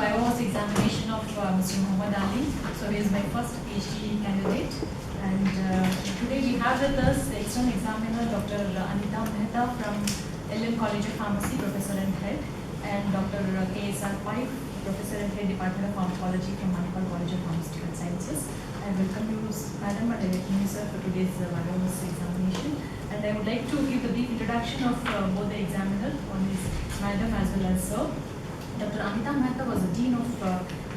Viva's examination of Mr. Muhammad Ali. So he is my first PhD candidate. And today we have with us the external examiner, Dr. Anita Mehta from LM College of Pharmacy, Professor and Head, and Dr. KSR Pai, Professor and Head, Department of Pharmacology from Manipal College of Pharmaceutical Sciences. I welcome you, Madam, and I welcome you, sir, for today's Viva's examination. And I would like to give the brief introduction of both the examiner, one is Madam as well as Sir. Dr. Anita Mehta was a Dean of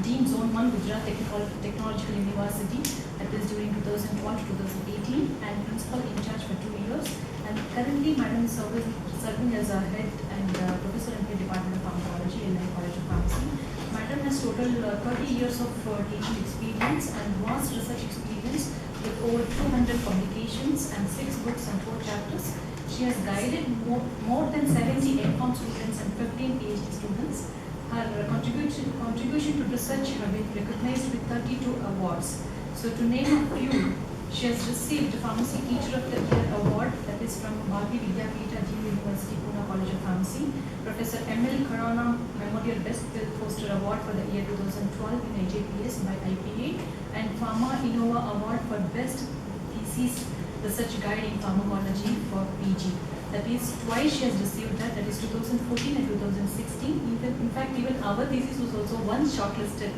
Dean Zone 1 Gujarat Technological University, that is during 2012 to 2018, and Principal in charge for 2 years. And currently, Madam is serving as a Head and Professor in the Department of Pharmacology in the College of Pharmacy. Madam has total 30 years of teaching experience and vast research experience with over 200 publications and 6 books and 4 chapters. She has guided more than 70 M.Com students and 15 PhD students. Her contribution to research have been recognized with 32 awards. So to name a few, she has received the Pharmacy Teacher of the Year Award, that is from Bharati Vidyapita, Dean University, Pune College of Pharmacy. Professor M.L. Khurana Memorial Best Poster Award for the year 2012 in AJPS by IPA, and Pharma Innova Award for Best Thesis Research Guide in Pharmacology for PG. That is twice she has received that is 2014 and 2016. In fact, even our thesis was also once shortlisted,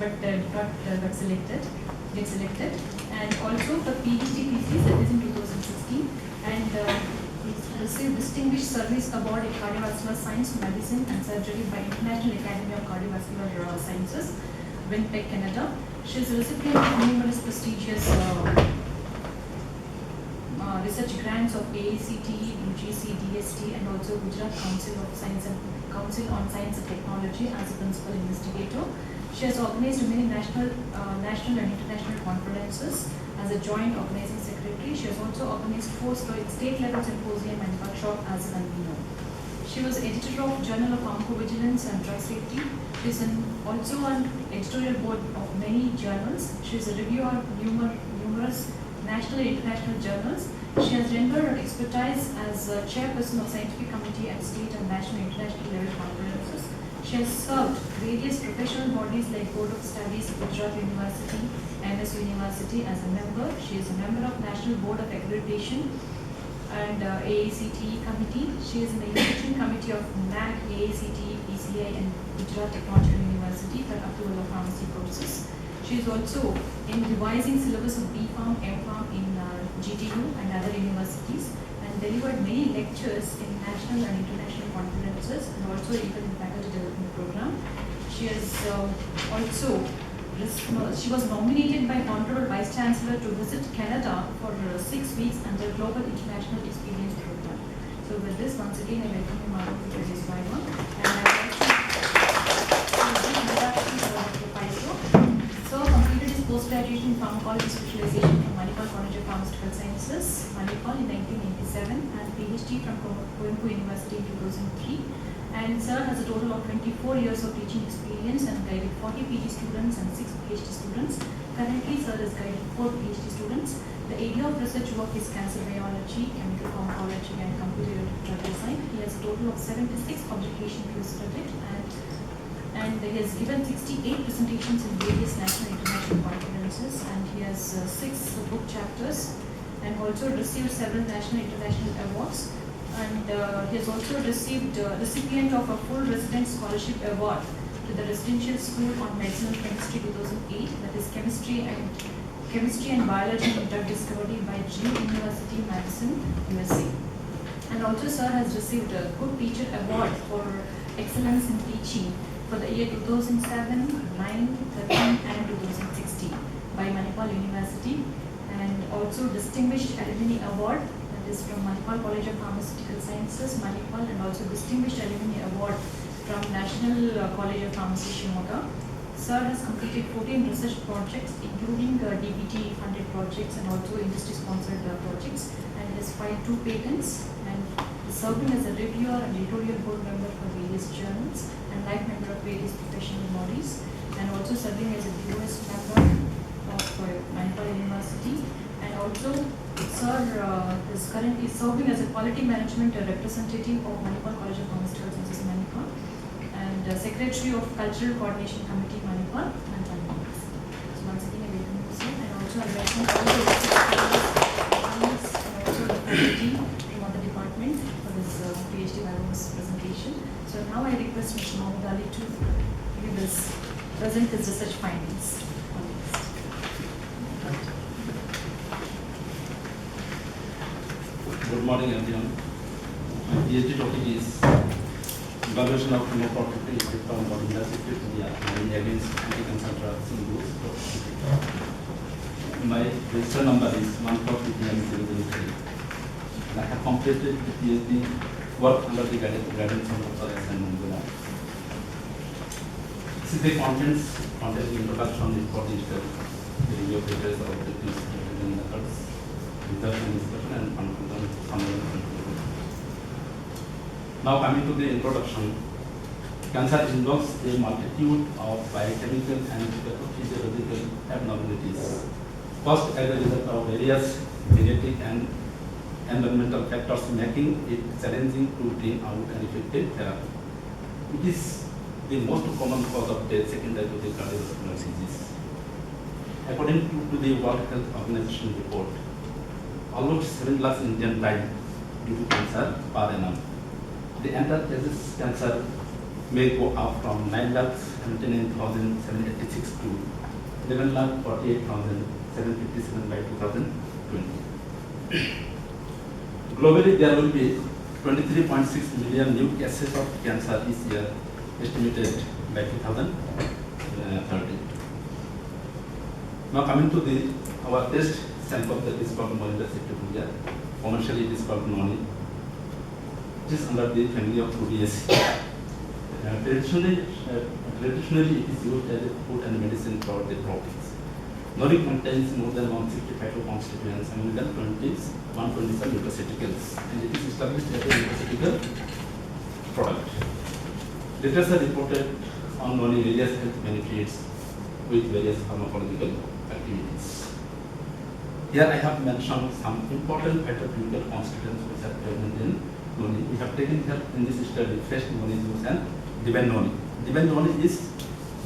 but got selected. And also for PhD thesis, that is in 2016. And received Distinguished Service Award in Cardiovascular Science, Medicine and Surgery by International Academy of Cardiovascular Sciences, Winnipeg, Canada. She is a recipient of numerous prestigious research grants of AACT, UGC, DST, and also Gujarat Council on Science and Technology as a principal investigator. She has organized many national and international conferences as a joint organizing secretary. She has also organized 4 state-level symposium and workshop as a convener. She was editor of Journal of Pharmacovigilance and Drug Safety. She is also on editorial board of many journals. She is a reviewer of numerous national and international journals. She has rendered her expertise as chairperson of scientific committee at state and national and international level conferences. She has served various professional bodies like Board of Studies, Gujarat University, MS University as a member. She is a member of National Board of Accreditation and AACT committee. She is in the Institution Committee of NAC, AACT, PCI and Gujarat Technological University for approval of pharmacy courses. She is also in revising syllabus of B.Pharm, M.Pharm in GTU and other universities, and delivered many lectures in national and international conferences and also even in faculty development program. She was nominated by Honorable Vice Chancellor to visit Canada for 6 weeks under Global International Experience Program. So with this, once again, I welcome you, Madam, to this Viva, and I would like to introduction to Dr. Paiso. So completed his postgraduation in pharmacology specialization from Manipal College of Pharmaceutical Sciences, Manipal in 1997, and PhD from Coimbatore University in 2003. And Sir has a total of 24 years of teaching experience and guided 40 PG students and 6 PhD students. Currently, Sir has guided 4 PhD students. The area of research work is cancer biology, chemical pharmacology, and computer-aided drug design. He has a total of 76 publications to his credit, and he has given 68 presentations in various national and international conferences, and he has 6 book chapters and also received several national and international awards. And he has also received recipient of a full resident scholarship award to the Residential School on Medicinal Chemistry 2008, that is Chemistry and Biology and Drug Discovery by Duke University, Madison, USA. And also Sir has received a Good Teacher Award for Excellence in Teaching for the year 2007, 9, 13 and 2016 by Manipal University, and also Distinguished Alumni Award, that is from Manipal College of Pharmaceutical Sciences, Manipal, and also Distinguished Alumni Award from National College of Pharmacy, Shimoga. Sir has completed 14 research projects, including DBT funded projects and also industry sponsored projects, and has filed 2 patents, and is serving as a reviewer and editorial board member for various journals and life member of various professional bodies, and also serving as a DOS member of Manipal University. And also, Sir is currently serving as a quality management representative of Manipal College of Pharmaceutical Sciences, Manipal. And and Secretary of Cultural Coordination Committee, Manipur, and Manipur. So once again, I welcome you, sir, and also I welcome all the researchers and also the faculty from other department for this PhD Virus presentation. So now I request Mr. Mohammed Ali to present his research findings. Good morning, everyone. My PhD topic is evaluation of chemoprotective effect on Morinda citrifolia against anti-cancer drugs in those. My register number is 143M003. I have completed the PhD work under the guidance of Dr. S. and Morinda. This is the content introduction report is the review of papers, objectives, and methods, research and discussion, and conclusion, summary and conclusion. Now coming to the introduction, cancer involves a multitude of biochemical and pathophysiological abnormalities caused as a result of various genetic and environmental factors, making it challenging to bring out an effective therapy. It is the most common cause of death secondary to the cardiovascular disease. According to the World Health Organization report, almost 7 lakhs Indians die due to cancer per annum. The enterprise cancer may go up from 9,79,786 to 11,48,757 by 2020. Globally, there will be 23.6 million new cases of cancer this year, estimated by 2030. Now coming to our test sample that is called Morinda citrifolia. Commercially, it is called noni. It is under the family of Rubiaceae. Traditionally, it is used as a food and medicine for the tropics. Noni contains more than 160 phytoconstituents and more than 127 nutraceuticals, and it is established as a nutraceutical product. Literature reported on noni various health benefits with various pharmacological activities. Here I have mentioned some important phytochemical constituents which are present in noni. We have taken here in this study fresh noni juice and divine noni. Divine noni is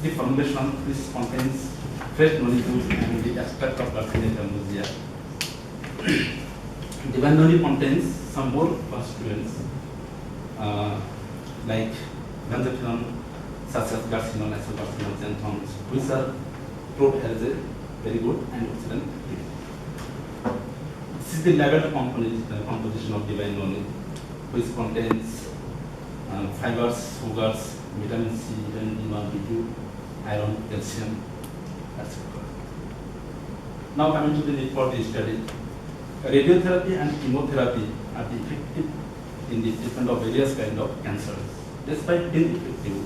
the formulation which contains fresh noni juice and the extract of Garcinia cambogia. Divine noni contains some more constituents like benzophilone, such as garcinon, isogarcinon, xanthones, which are proved as a very good antioxidant. This is the labeled composition of divine noni, which contains fibers, sugars, vitamin C, vitamin B1, B2, iron, calcium, etc. Now coming to the need for the study. Radiotherapy and chemotherapy are effective in the treatment of various kinds of cancers. Despite being effective,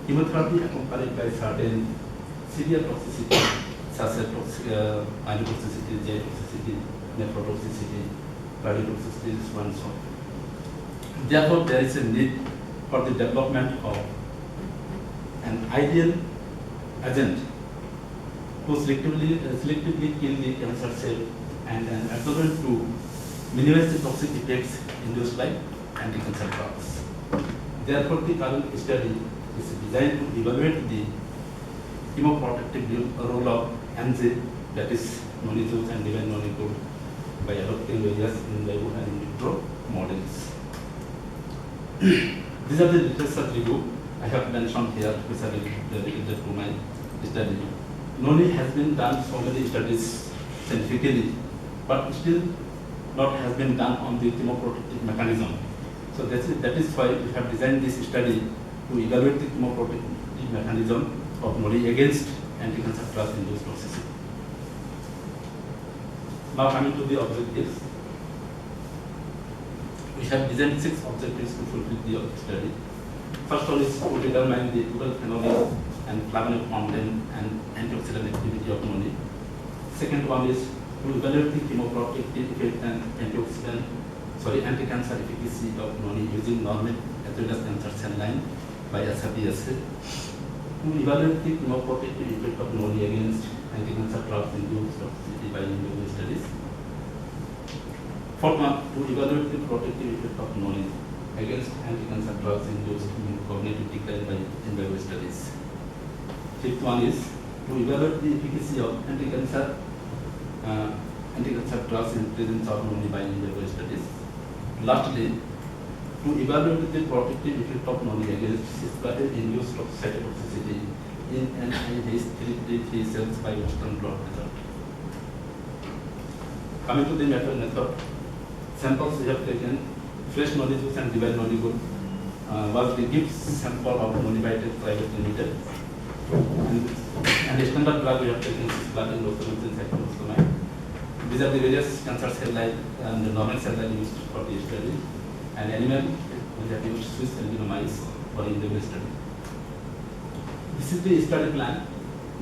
chemotherapy accompanied by certain severe toxicity such as myelitoxicity, genotoxicity, nephrotoxicity, cardiotoxicity, so on and so on. Therefore, there is a need for the development of an ideal agent to selectively kill the cancer cell and an adjuvant to minimize the toxic effects induced by anti-cancer drugs. Therefore, the current study is designed to evaluate the chemoprotective role of NJ, that is noni juice and divine noni good, by adopting various in vivo and in vitro models. These are the literature review I have mentioned here, which are related to my study. Noni has been done so many studies scientifically, but still not has been done on the chemoprotective mechanism. So that is why we have designed this study to evaluate the chemoprotective mechanism of noni against anti-cancer drug-induced toxicity. Now coming to the objectives. We have designed 6 objectives to fulfill the study. First one is to determine the total phenolic and flavonoid content and antioxidant activity of noni. Second one is to evaluate the chemoprotective effect and anti-cancer efficacy of noni using normal as well as cancer cell line by SRP assay. To evaluate the chemoprotective effect of noni against anti-cancer drugs-induced toxicity by individual studies. Fourth one, to evaluate the protective effect of noni against anti-cancer drugs induced in cognitive decline by in vivo studies. Fifth one is to evaluate the efficacy of anti-cancer drugs in presence of noni by in vivo studies. Lastly, to evaluate the protective effect of noni against cisplatin-induced cytotoxicity in NIH333 cells by Western blot method. Coming to the method, samples we have taken fresh noni juice and divine noni good was the gift sample of noni-biotic private limited, and a standard drug we have taken cisplatin, doxorubicin, cyclophosphamide. These are the various cancer cell line and the normal cell line used for the study, and animal we have used Swiss albino mice for in the study. This is the study plan.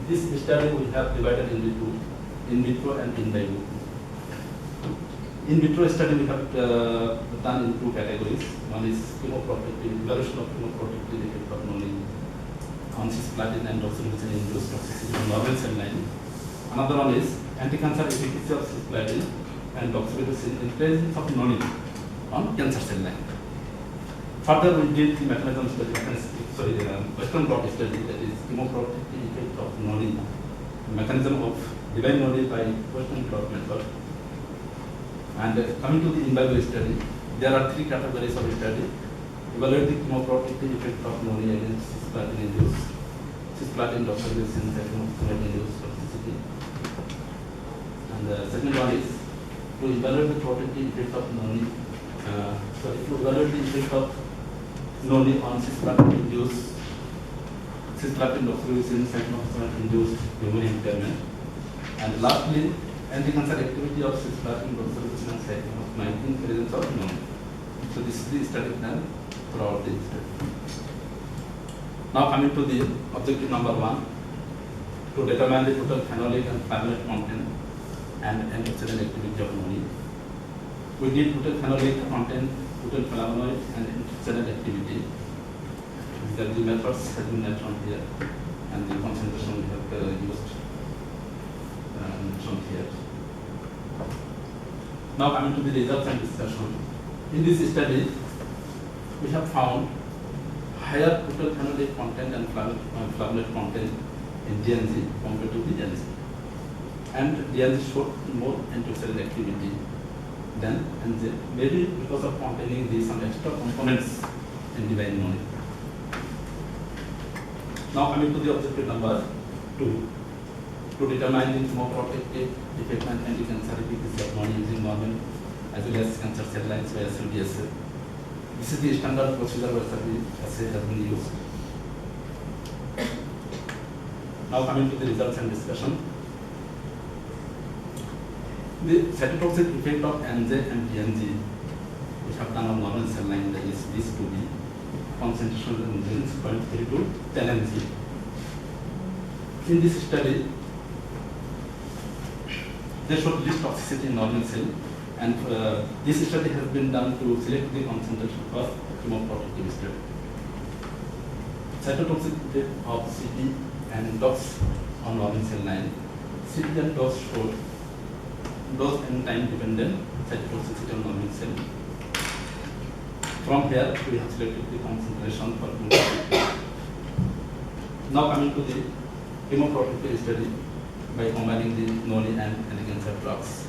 This study we have divided into two, in vitro and in vivo. In vitro study we have done in two categories. One is chemoprotective, evaluation of chemoprotective effect of noni on cisplatin and doxorubicin induced toxicity on normal cell line. Another one is anti-cancer efficacy of cisplatin and doxorubicin in presence of noni on cancer cell line. Further, we did the mechanism study, Western blot study, that is chemoprotective effect of noni, mechanism of divine noni by Western blot method. And coming to the in vivo study, there are three categories of study. Evaluate the chemoprotective effect of noni against cisplatin-induced, cisplatin, doxorubicin, cyclophosphamide-induced toxicity. And the second one is to evaluate the protective effect of noni, to evaluate the effect of noni on cisplatin-induced, cisplatin, doxorubicin, cyclophosphamide-induced memory impairment. And lastly, anti-cancer activity of cisplatin, doxorubicin, and cyclophosphamide in presence of noni. So this is the study plan throughout the study. Now coming to the objective number 1, to determine the total phenolic and flavonoid content and antioxidant activity of noni. We did total phenolic content, total flavonoid and antioxidant activity. The methods have been shown here, and the concentration we have used shown here. Now coming to the results and discussion. In this study, we have found higher total phenolic content and flavonoid content in DNZ compared to the DNZ. And DNZ showed more antioxidant activity than NZ, maybe because of containing some extra components in divine noni. Now coming to the objective number 2, to determine the chemoprotective effect and anti-cancer efficacy of noni using normal as well as cancer cell lines by SLDSA. This is the standard procedure where assay has been used. Now coming to the results and discussion. The cytotoxic effect of NJ and DNZ, which have done on normal cell line, that is this to be concentration in 0.3 to 10 mg. In this study, they showed least toxicity in normal cell, and this study has been done to select the concentration for chemoprotective study. Cytotoxic effect of CT and DOX on normal cell line. CT and DOX showed dose and time dependent cytotoxicity on normal cell. From here, we have selected the concentration for chemoprotective. Now coming to the chemoprotective study by combining the noni and anti-cancer drugs.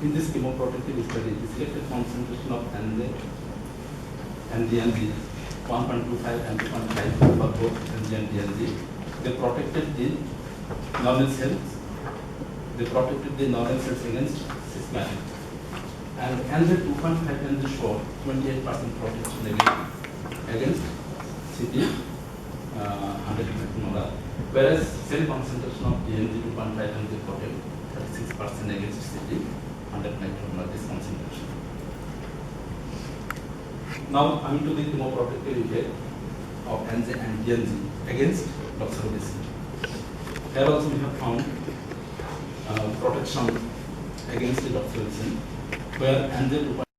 In this chemoprotective study, the selected concentration of NJ and DNZ 1.25 and 2.5 for both NJ and DNZ. They protected the normal cells. They protected the normal cells against cisplatin. And NJ 2.5 NJ showed 28% protection against CT 100 micromolar, whereas cell concentration of DNZ 2.5 NJ protected 36% against CT 100 micromolar, this concentration. Now coming to the chemoprotective effect of NJ and DNZ against doxorubicin. Here also we have found protection against the doxorubicin, where NJ